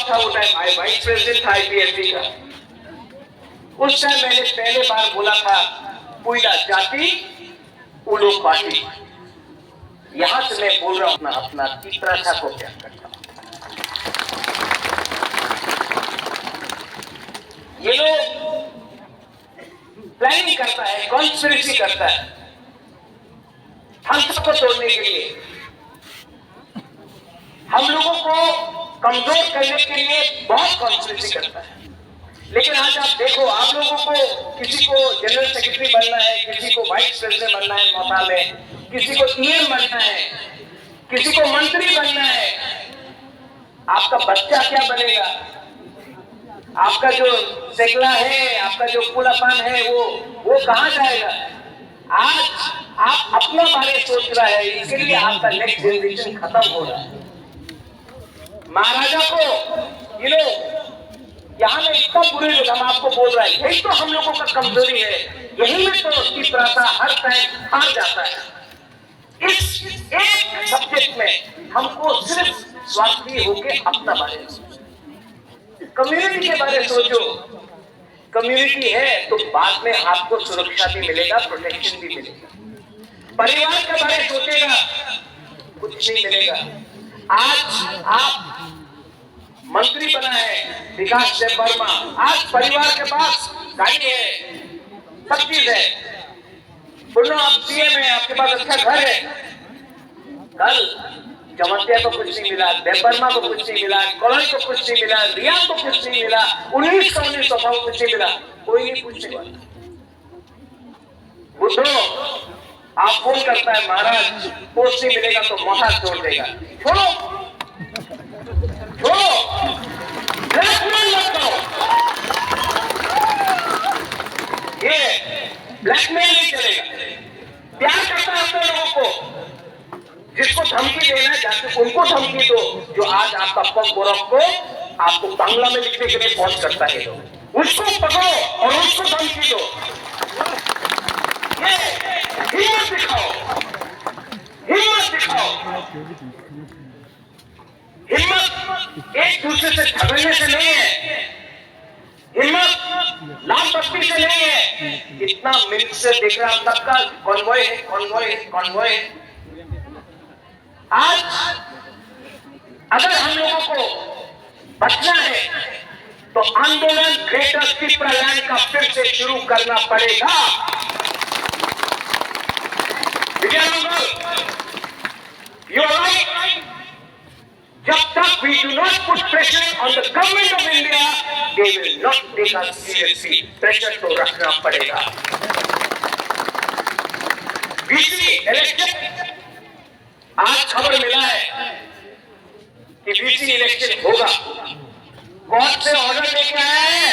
था वो time vice president था आईपीएससी का। उस टाइम मैंने पहले बार बोला था पुइला जाति उलो पार्टी। यहां से मैं बोल रहा हूं अपना तीसरा को क्या करता हूं। ये लोग प्लानिंग करता है, कॉन्स्पिरेसी करता है हम सबको तोड़ने के लिए, हम लोगों को कमजोर करने के लिए बहुत कॉन्स्पिरेसी करता है। लेकिन आज आप देखो, आप लोगों को किसी को जनरल सेक्रेटरी बनना है, किसी को वाइस प्रेसिडेंट बनना है मोटा में, किसी को ईएम बनना है, किसी को मंत्री बनना है। आपका बच्चा क्या बनेगा? आपका जो सेकला है, आपका जो पुलापान है, वो कहां जाएगा? आज आप अपना बारे सोच रहा है, इसके लिए आपका नेक्स्ट जनरेशन खत्म हो रहा है। महाराजा को यहाँ में इतना बुरे लोग हम आपको बोल रहा है, यही तो हम लोगों का कमजोरी है, यही में तो उसकी प्रार्थना हर टाइम हार जाता है। इस एक सब्जेक्ट में हमको सिर्फ स्वार्थी होके अपना बारे में, कम्युनिटी के बारे में सोचो। कम्युनिटी है तो बाद में आपको सुरक्षा भी मिलेगा, प्रोटेक्शन भी मिलेगा। परिवार के बारे में सोचेगा, कुछ नहीं मिलेगा। आज आप मंत्री बना है विकास देव वर्मा, आज परिवार के पास गाड़ी है, सब चीज है। बोलो आप सीएम है, आपके पास अच्छा घर है। कल जमतिया को कुछ नहीं मिला, देव वर्मा को कुछ नहीं मिला, कॉलोनी को कुछ नहीं मिला, रिया को कुछ नहीं मिला, 19 को कुछ नहीं मिला, कोई नहीं पूछने वाला। बुद्धो आप फोन करता है, महाराज पोस्ट नहीं मिलेगा तो मोटा छोड़ देगा। छोड़ो ब्लैकमेल मत करो, ये ब्लैकमेल नहीं चलेगा। प्यार करता है अपने लोगों को, जिसको धमकी देना है जाके उनको धमकी दो। जो आज आपका पग गोरख को आपको बांग्ला में लिखने के लिए फोन करता है, उसको पकड़ो और उसको धमकी दो। ये हिम्मत दिखाओ, हिम्मत दिखाओ। हिम्मत एक दूसरे से झगड़ने से नहीं है, हिम्मत लाल बत्ती से नहीं है। इतना मिनट से देख रहा सबका कॉन्वॉय है, कॉन्वॉय है, कॉन्वॉय है। आज अगर हम लोगों को बचना है तो आंदोलन ग्रेटर त्रिपुरालैंड का फिर से शुरू करना पड़ेगा। You are right. जब तक we do not put pressure on the government of India, they will not take us seriously. Pressure तो रखना पड़ेगा। बीसी इलेक्शन आज खबर मिला है कि बीसी इलेक्शन होगा। कोर्ट से ऑर्डर लेके आया है।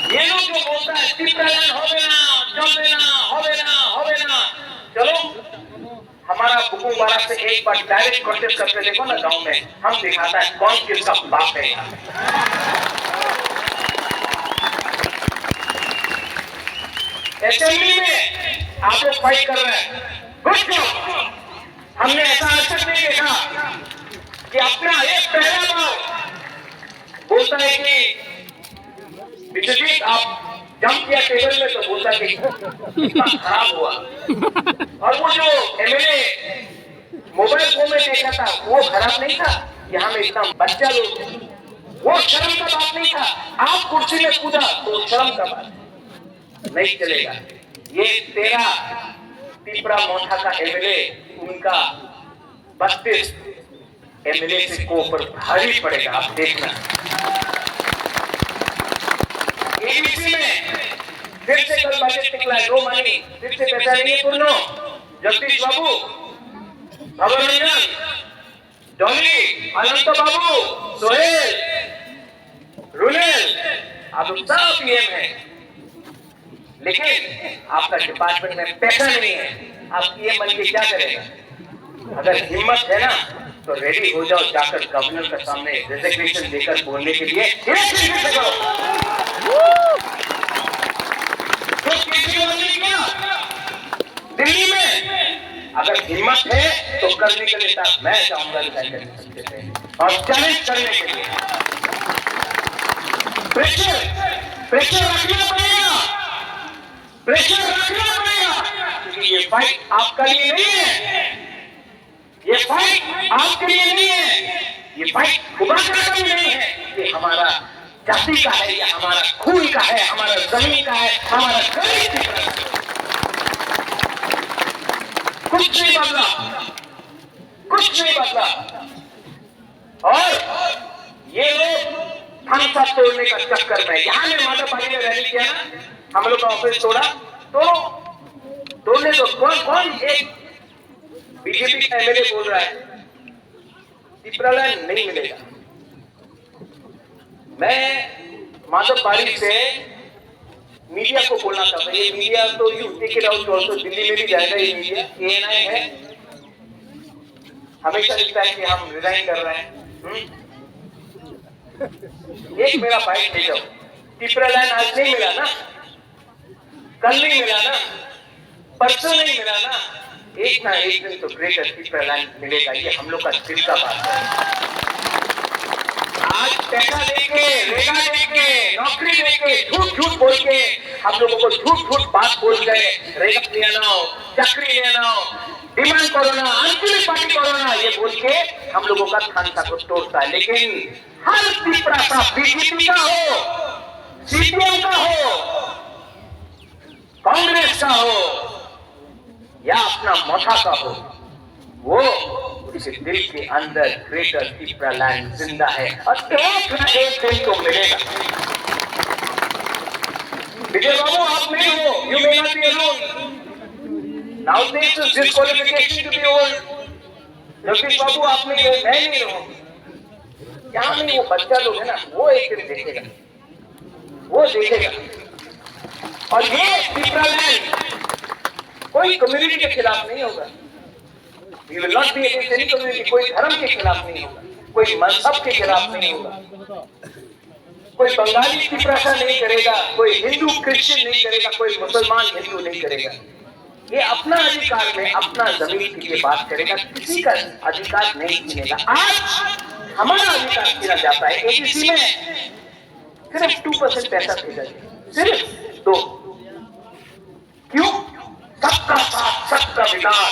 ये लोग जो बोलता है त्रिपुरालैंड होवे ना, चलो हमारा बुकुमवाड़ा से एक बार डायरेक्ट कॉन्टेस्ट करके देखो ना गांव में, हम दिखाता है कौन किसका बाप है। असेंबली में आप लोग फाइट कर रहे हैं, कुछ हमने ऐसा आज तक नहीं देखा कि अपना एक पहला बार बोलता है कि विश्वजीत आप जंप किया टेबल में, तो बोलता है कि खराब हुआ। और वो जो एमएलए मोबाइल फोन में देखा था वो खराब नहीं था। यहाँ में इतना बच्चा लोग, वो शर्म का बात नहीं था। आप कुर्सी में कूदा तो शर्म का बात नहीं चलेगा। ये 13 त्रिपुरा मोटा का एमएलए, उनका 32 एमएलए से को ऊपर भारी पड़ेगा, आप देखना। एबीसी में फिर से कल बजट निकला, नो मनी, फिर से पैसा नहीं है। पूर्ण जगदीश बाबू, अवरंजन, डॉली, अनंत बाबू, सोहेल, रुनेल, आप सब पीएम है, लेकिन आपका डिपार्टमेंट में पैसा नहीं है। आप पीएम बन के क्या करेगा? अगर हिम्मत है ना तो रेडी हो जाओ, जाकर गवर्नर के सामने रिजिग्नेशन देकर बोलने के लिए। दिल्ली में अगर हिम्मत है तो करने के लिए साथ मैं चाहूंगा और चैलेंज करने के लिए प्रेशर रखना पड़ेगा, प्रेशर रखना पड़ेगा, क्योंकि ये फाइट आपका लिए नहीं है, ये फाइट आपके लिए नहीं है, ये फाइट खुबागरा का भी नहीं है, ये हमारा जाति का है, ये हमारा खून का है, हमारा जमीन का है, हमारा गरीब का है। कुछ नहीं बदला, कुछ नहीं बदला। और ये लोग हम सब तोड़ने का चक्कर में, यहां में माता पाली ने रैली किया ना, हम लोग का ऑफिस तोड़ा, तो तोड़ने दो। कौन एक बीजेपी का एमएलए बोल रहा है पिपरालैंड नहीं मिलेगा। मैं माधव पारी से मीडिया को बोलना चाहता हूं, ये मीडिया तो you take it out also, Delhi में भी जाएगा ये मीडिया, एएनआई है, हमेशा लिखता है कि हम रिजाइन कर रहे हैं। एक मेरा फाइट ले जाओ, पिपरालैंड आज नहीं मिला ना, कल नहीं मिला ना, परसों नहीं मिला ना, एक ना एक दिन तो ग्रेटर पिपरालैंड मिलेगा, ये हम लोग का दिल का बात है। आज पैसा देके, रेगा देके, नौकरी देके, झूठ बोल के हम लोगों को झूठ बात बोल गए, रेगा लेना हो, चक्री लेना हो, डिमांड कोरोना, अंतिम पार्टी कोरोना, ये बोल के हम लोगों का खानसा को तोड़ता है। लेकिन हर पिपरा सा बीजेपी का हो, सीपीएम का हो, कांग्रेस का हो या अपना मोथा का हो, वो उसके दिल के अंदर ग्रेटर पिपरालैंड जिंदा है और एक न एक दिन तो मिलेगा। विजय बाबू आप नहीं हो, you may not be alone. Now this is disqualification to be old. Jagdish Babu आप नहीं हो, मैं नहीं हूं, क्या नहीं, वो बच्चा लोग है ना, वो एक दिन देखेगा, वो देखेगा। और ये पिपरालैंड कोई कम्युनिटी के खिलाफ नहीं होगा, We will not be against any community, कोई धर्म के खिलाफ नहीं होगा, कोई मजहब के खिलाफ नहीं होगा, कोई बंगाली की प्रथा नहीं करेगा, कोई हिंदू क्रिश्चियन नहीं करेगा, कोई मुसलमान हिंदू नहीं करेगा। ये अपना अधिकार में अपना जमीन के लिए बात करेगा, किसी का अधिकार नहीं छीनेगा। आज हमारा अधिकार छीना जाता है। एबीसी में सिर्फ 2% पैसा भेजा जाए, सिर्फ 2। क्यों? सबका साथ, सबका विकास।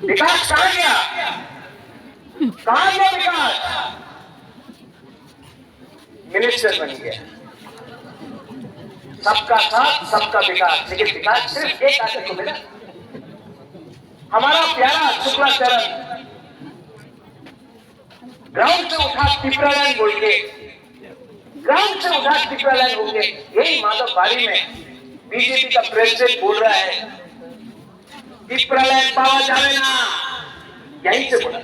विकास कहां गया? कहां गया विकास? मिनिस्टर बन गया। सबका साथ, सबका विकास, लेकिन विकास सिर्फ एक आदमी को मिला। हमारा प्यारा शुक्लाचरण ग्राउंड से उठा पिपरालैंड बोल के, ग्राउंड से उठा पिपरालैंड बोल के, यही माधव बाड़ी में बीजेपी का प्रेसिडेंट बोल रहा है पिपरालैंड पावा जावे ना, यहीं से बोला,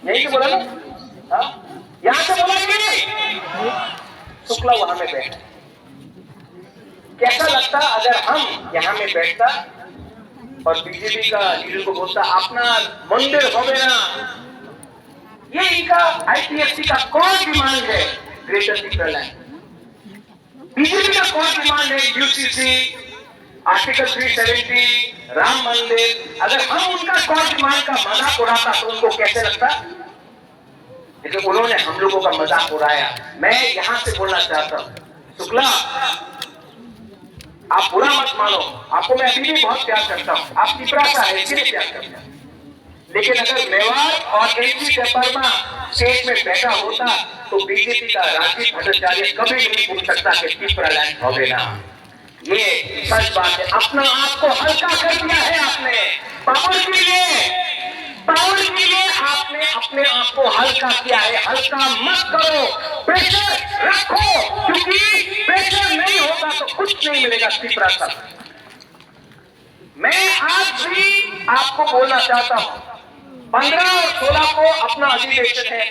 यहीं से बोला ना, यहां से बोला कि शुक्ला वहां में बैठा। कैसा लगता अगर हम यहां में बैठता और बीजेपी का लीडर को बोलता अपना मंदिर हो ना। ये इनका आईपीएफसी का कौन डिमांड है? ग्रेटर पिपरालैंड। बीजेपी का कौन डिमांड है? यूसीसी, आर्टिकल 370, राम मंदिर। अगर हम उनका कौन डिमांड का मजाक उड़ाता तो उनको कैसे लगता? लेकिन उन्होंने हम लोगों का मजाक उड़ाया। मैं यहां से बोलना चाहता हूं, शुक्ला आप बुरा मत मानो, आपको मैं अभी भी बहुत प्यार करता हूं, आप पिपरा का है इसलिए प्यार करता हूं। लेकिन अगर मेवाड़ और एमपी देवबर्मा स्टेट में बैठा होता तो बीजेपी का राजीव भट्टाचार्य कभी नहीं पूछ सकता कि पिपरालैंड होवे ना। ये सच बात है। अपना आप को हल्का कर दिया है आपने, पावर के लिए आपने अपने आप को हल्का किया है। हल्का मत करो, प्रेशर रखो, क्योंकि प्रेशर नहीं होगा तो कुछ नहीं मिलेगा पिपरा तक। मैं आज भी आपको बोलना चाहता हूं, 15 और 16 को अपना अधिवेशन है।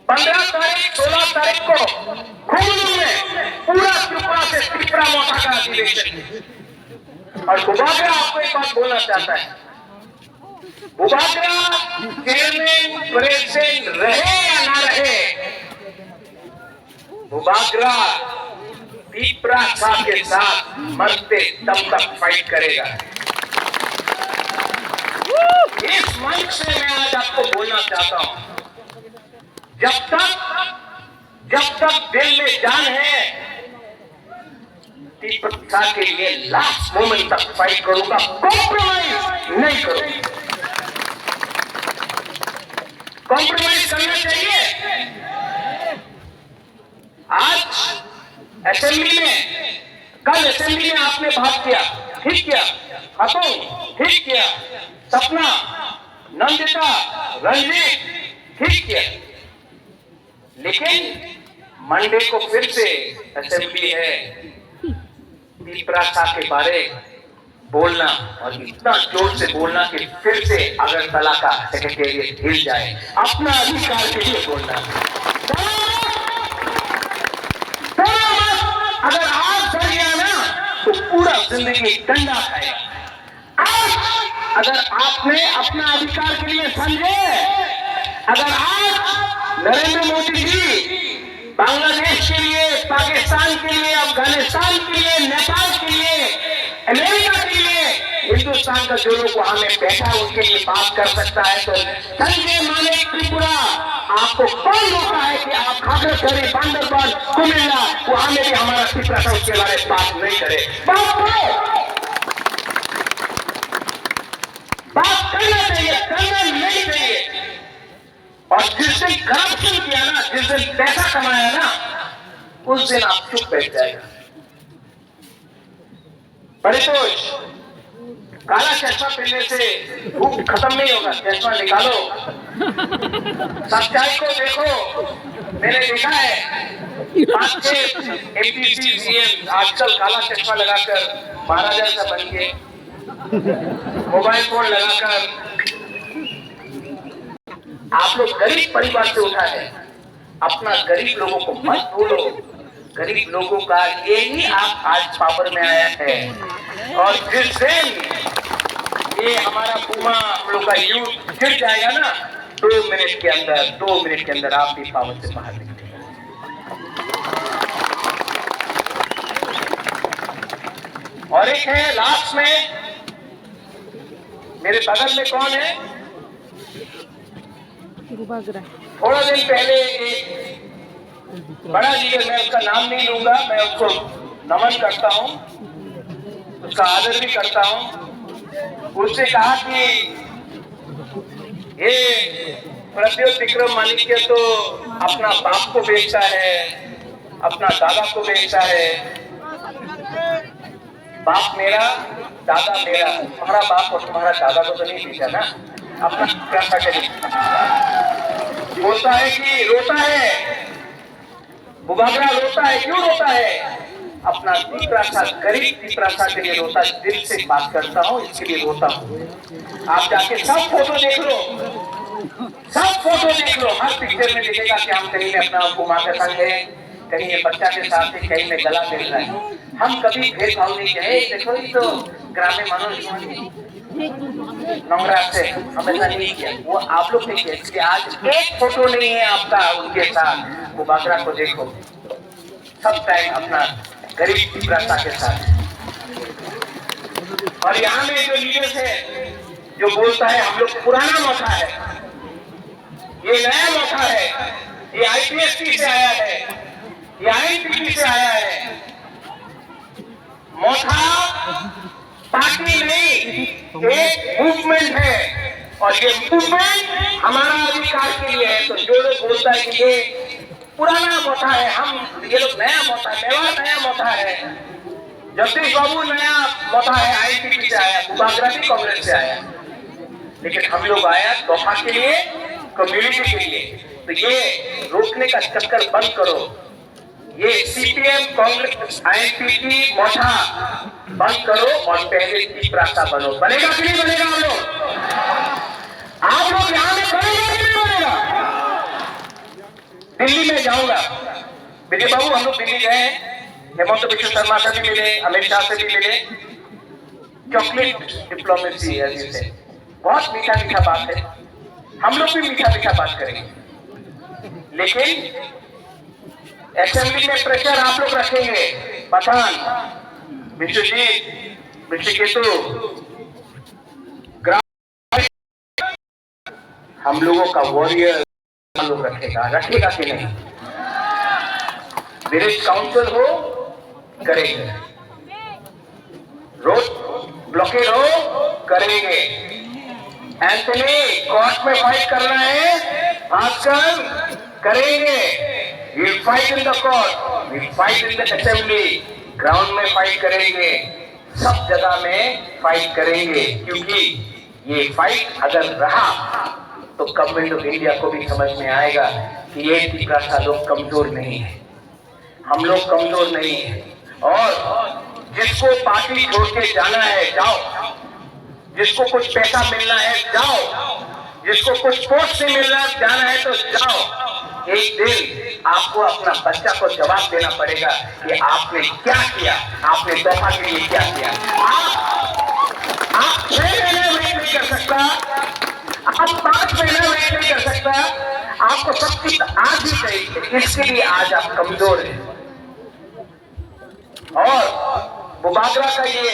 15 तारीख 16 तारीख को खुमलू में पूरा त्रिपुरा से पिपरा मोटा का अधिवेशन है। और बुबागरा आपको एक बात बोलना चाहता है, बुबागरा चेयरमैन प्रेसिडेंट रहे या ना रहे, बुबागरा पिपरा के साथ मरते दम तक फाइट करेगा। इस मंच से मैं आज आपको बोलना चाहता हूं, जब तक दिल में जान है, प्रतिष्ठा के लिए लास्ट मोमेंट तक फाइट करूंगा, कॉम्प्रोमाइज नहीं करूंगा। कॉम्प्रोमाइज करना चाहिए? आज असेंबली में, कल असेंबली में आपने भाग किया, ठीक किया, खातून ठीक किया, सपना, नंदिता, रंजीत ठीक किया, लेकिन मंडे को फिर से असेंबली है, तीसरा के बारे बोलना और इतना जोर से बोलना कि फिर से अगरतला का सेक्रेटेरिएट हिल जाए, अपना अधिकार के लिए बोलना। अगर आज डर गया ना तो पूरा जिंदगी डंडा खाएगा। आज अगर आपने अपना अधिकार के लिए समझे, अगर आज नरेंद्र मोदी जी बांग्लादेश के लिए, पाकिस्तान के लिए, अफगानिस्तान के लिए, नेपाल के लिए, अमेरिका के लिए, हिंदुस्तान का जो लोग वहां में बैठा उनके लिए बात कर सकता है, तो संजय मानिक त्रिपुरा आपको कौन रोका है कि आप खागड़ाछड़ी, बांदरबान, कुमिल्ला वहां में भी हमारा त्रिपुरा का उसके बारे में बात नहीं करे? बात करो, बात करना चाहिए, करना नहीं चाहिए। और जिस दिन करप्शन किया ना, जिस दिन पैसा कमाया ना, उस दिन आप चुप बैठ जाएगा। परितोष, काला चश्मा पहनने से भूख खत्म नहीं होगा, चश्मा निकालो, सच्चाई को देखो। मैंने देखा है 5-6 एमपीसी सीएम आजकल काला चश्मा लगाकर महाराजा सा बन के, मोबाइल फोन लगाकर। आप लोग गरीब परिवार से उठा है, अपना गरीब लोगों को मत भूलो। गरीब लोगों का ये ही आप आज पावर में आया है। और जिस दिन ये हमारा पूमा हम लोग का यूथ गिर जाएगा ना, 2 मिनट के अंदर आप भी पावर से बाहर निकलेंगे। और एक है लास्ट में, मेरे बगल में कौन है? थोड़ा दिन पहले एक बड़ा लीडर, मैं उसका नाम नहीं लूंगा, मैं उसको नमन करता हूं, उसका आदर भी करता हूं। उसने कहा कि ये प्रद्योत विक्रम माणिक्य तो अपना बाप को बेचता है, अपना दादा को बेचता है। बाप मेरा, दादा मेरा, तुम्हारा बाप और तुम्हारा दादा को तो नहीं बेचा ना, अपना पैसा के बोलता है कि रोता है, बुबागरा रोता है। क्यों रोता है? अपना तीसरा गरीब तीसरा के लिए रोता है। दिल से बात करता हूँ, इसके लिए रोता हूँ। आप जाके सब फोटो देख लो, सब फोटो देख लो, हर पिक्चर में दिखेगा कि हम कहीं में अपना कुमार के संग है, कहीं ये बच्चा के साथ है, कहीं में गला मिल रहा है। हम कभी भेदभाव नहीं किए। देखो ये तो ग्रामीण मनुष्य नंगरा से हमेशा नहीं किया, वो आप लोग ने किया। इसलिए आज एक फोटो नहीं है आपका उनके साथ। वो बागरा को देखो, सब टाइम अपना गरीब विरासता के साथ। और यहाँ में जो लीडर्स है जो बोलता है हम लोग पुराना मोथा है, ये नया मोथा है, ये आईपीएससी से आया है, ये आईएनपीटी से आया है। मोथा पार्टी नहीं, एक मूवमेंट है, और ये मूवमेंट हमारा अधिकार के लिए है। तो जो लोग बोलता है कि ये पुराना मोथा है, हम ये लोग नया मोथा है, मेवाड़ नया मोथा है, जगदीश बाबू नया मोथा है, आईएनपीटी से आया, बागरा भी कांग्रेस से आया, लेकिन हम लोग आया तोहफा के लिए, कम्युनिटी के लिए। तो ये रोकने का चक्कर बंद करो। ये सीपीएम, कांग्रेस, आईएनपीटी मोथा बंद करो और पहले की प्रार्थना बनो। बनेगा कि नहीं बनेगा? आप लोग यहाँ में बनेगा कि नहीं बनेगा? दिल्ली में जाऊंगा, विजय बाबू हम लोग दिल्ली गए, हेमंत बिश्व शर्मा से भी मिले, अमित शाह से भी मिले। चॉकलेट डिप्लोमेसी है जिसे, बहुत मीठा मीठा बात है, हम लोग भी मीठा मीठा बात करेंगे। लेकिन असेंबली में प्रेशर आप लोग रखेंगे। पठान, विश्वजीत, विश्वकेतु, हम लोगों का वॉरियर लोग रखेगा कि नहीं? विलेज काउंसिल हो करेंगे, रोड ब्लॉकेड हो करेंगे, एंथनी कोर्ट में फाइट करना है आजकल करेंगे, we fight in the court, we fight in the assembly, ground में फाइट करेंगे, सब जगह में फाइट करेंगे, क्योंकि ये फाइट अगर रहा तो गवर्नमेंट ऑफ इंडिया को भी समझ में आएगा कि ये त्रिपुरा लोग कमजोर नहीं है, हम लोग कमजोर नहीं है। और जिसको पार्टी छोड़ के जाना है जाओ, जिसको कुछ पैसा मिलना है जाओ, जिसको कुछ पोस्ट नहीं मिल रहा जाना है तो जाओ। एक दिन आपको अपना बच्चा को जवाब देना पड़ेगा कि आपने क्या किया, आपने दफा के लिए क्या किया। आप 6 महीने वेट नहीं कर सकता, आप 5 महीने वेट नहीं कर सकता, आपको सब कुछ आज ही चाहिए, इसके लिए आज आप कमजोर हैं। और बुबागरा का ये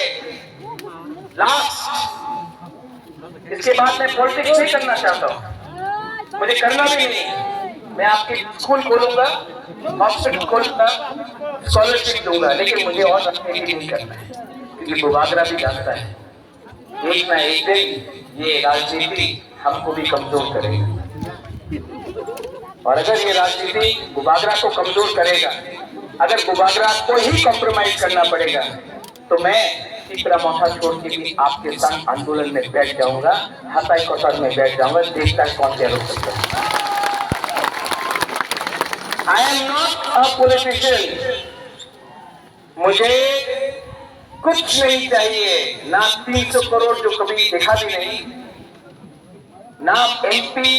लास्ट, इसके बाद मैं पॉलिटिक्स नहीं करना चाहता हूं, मुझे करना भी नहीं। मैं आपके स्कूल खोलूंगा, हॉस्पिटल खोलूंगा, स्कॉलरशिप दूंगा, लेकिन मुझे और राजनीति नहीं करना है, क्योंकि बुबागरा भी जानता है एक ना एक दिन ये राजनीति हमको भी कमजोर करेगी। और अगर ये राजनीति बुबागरा को कमजोर करेगा, अगर बुबागरा को ही कॉम्प्रोमाइज करना पड़ेगा, तो मैं तीसरा मौका छोड़ के भी आपके संग आंदोलन में बैठ जाऊंगा, हताई कोतर में बैठ जाऊंगा, देखता है कौन क्या रोक सकता है। I am not a politician, मुझे कुछ नहीं चाहिए, ना 300 करोड़ जो कभी देखा भी नहीं, ना एमपी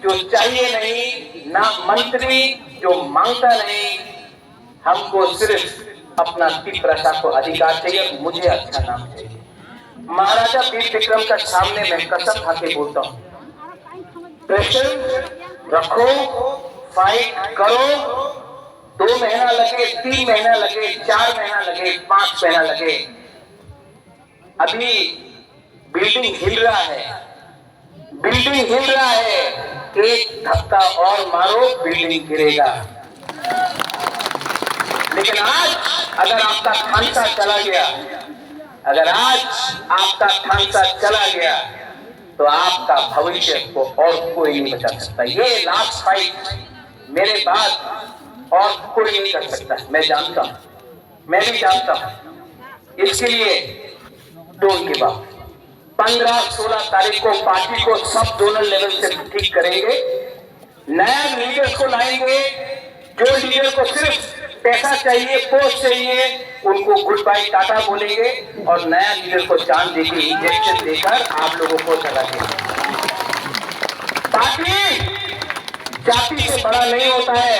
जो चाहिए नहीं, ना मंत्री जो मांगता नहीं, हमको सिर्फ अपना त्रिपुरा को अधिकार चाहिए, मुझे अच्छा नाम चाहिए। महाराजा वीर विक्रम का सामने मैं कसम खा के बोलता हूँ, प्रेशर रखो, फाइट करो, 2 महीना लगे, 3 महीना लगे, 4 महीना लगे, 5 महीना लगे, अभी बिल्डिंग हिल रहा है, बिल्डिंग हिल रहा है, एक धक्का और मारो बिल्डिंग गिरेगा। लेकिन आज अगर आपका खानसा चला गया, अगर आज आपका खानसा चला गया, तो आपका भविष्य को और कोई नहीं बचा सकता। ये लास्ट फाइट मेरे बाद और कोई नहीं कर सकता, मैं जानता हूं, मैं भी जानता हूं। इसके लिए डोंट गिव अप। 15-16 तारीख को पार्टी को सब जोनल लेवल से ठीक करेंगे, नया लीडर को लाएंगे, जो लीडर को सिर्फ पैसा चाहिए, पोस्ट चाहिए, उनको गुड बाय टाटा बोलेंगे, और नया लीडर को जान देके इंजेक्शन देकर आप लोगों को जगा देंगे। पार्टी जाति से बड़ा नहीं होता है,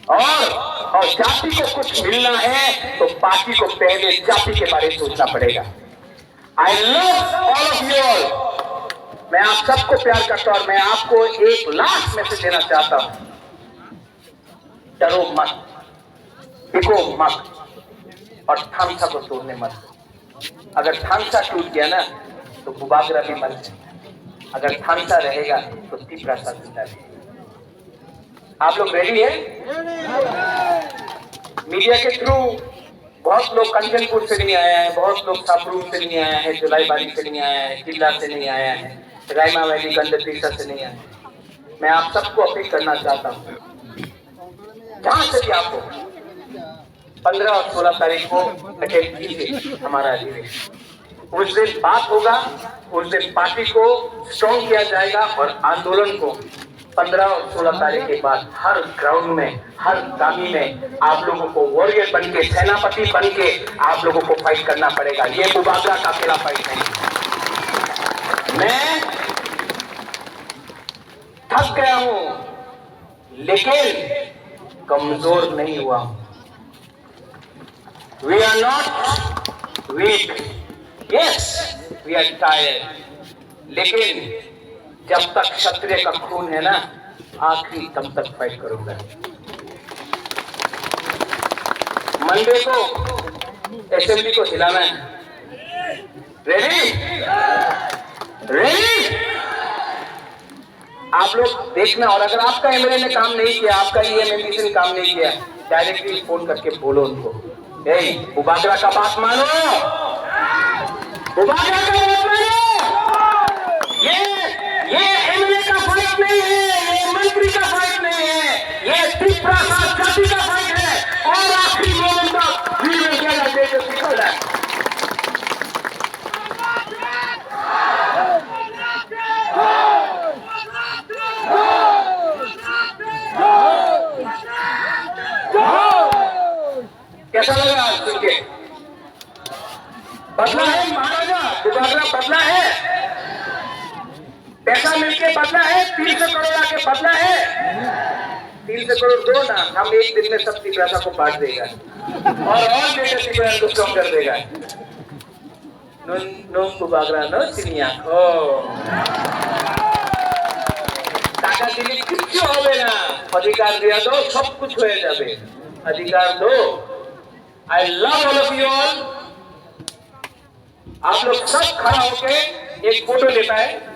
और जाति को कुछ मिलना है तो पार्टी को पहले जाति के बारे में सोचना पड़ेगा। I love all of you all, मैं आप सबको प्यार करता हूं, और मैं आपको एक लास्ट मैसेज देना चाहता हूं, डरो मत, बिको मत, और थानसा को तोड़ने मत। अगर थानसा टूट गया ना तो बुबागरा भी मर जाएगा, अगर थानसा रहेगा तो त्रिपुरा जिंदा रहेगा। आप लोग रेडी है? मीडिया के थ्रू बहुत लोग कंचनपुर से नहीं आया है, बहुत लोग साबरू से नहीं आया है, जुलाईबारी से नहीं आया है, जिला से नहीं आया है, रायमा वैली गंडतीसा से नहीं आया है। मैं आप सबको अपील करना चाहता हूँ, जहां से भी आपको 15 और 16 तारीख को अटेंड कीजिए हमारा अधिवेशन। उस दिन बात होगा, उस दिन पार्टी को स्ट्रॉन्ग किया जाएगा, और आंदोलन को 15 और 16 तारीख के बाद हर ग्राउंड में, हर गामी में आप लोगों को वॉरियर बन के, सेनापति बन के आप लोगों को फाइट करना पड़ेगा। ये बुबागरा का अकेला फाइट नहीं। मैं थक गया हूं, लेकिन कमजोर नहीं हुआ। We are not weak. Yes, we are tired. लेकिन जब तक क्षत्रिय का खून है ना, आखिरी दम तक फाइट करूंगा। मंडे को असेंबली को हिलाना है। रेडी? रेडी? आप लोग देखना, और अगर आपका एमएलए ने काम नहीं किया, आपका ईएमएमसी ने काम नहीं किया, डायरेक्टली फोन करके बोलो उनको, उबागरा का बात मानो, उबागरा का बात मानो। ये एमएलए का फाइट नहीं है, ये मंत्री का फाइट नहीं है, ये सिर्फ प्रसाद जाति का फाइट है। और आखिरी मोमेंट तक we will get a date to people that कैसा लगा आज सुन के? बदला है महाराजा, उबागरा बदला है, पैसा मिलके बदला है, 300 करोड़ आके बदला है। 300 करोड़ दो ना, हम एक दिन में सब पैसा को बांट देगा और बेटे को कम कर देगा। उबागरा नो चिनिया खो टाका दिली किच्छु होबे ना, अधिकार दिया दो सब कुछ हो जाबे, अधिकार दो। I love all of you all. आप लोग सब खड़ा होके एक फोटो लेता है।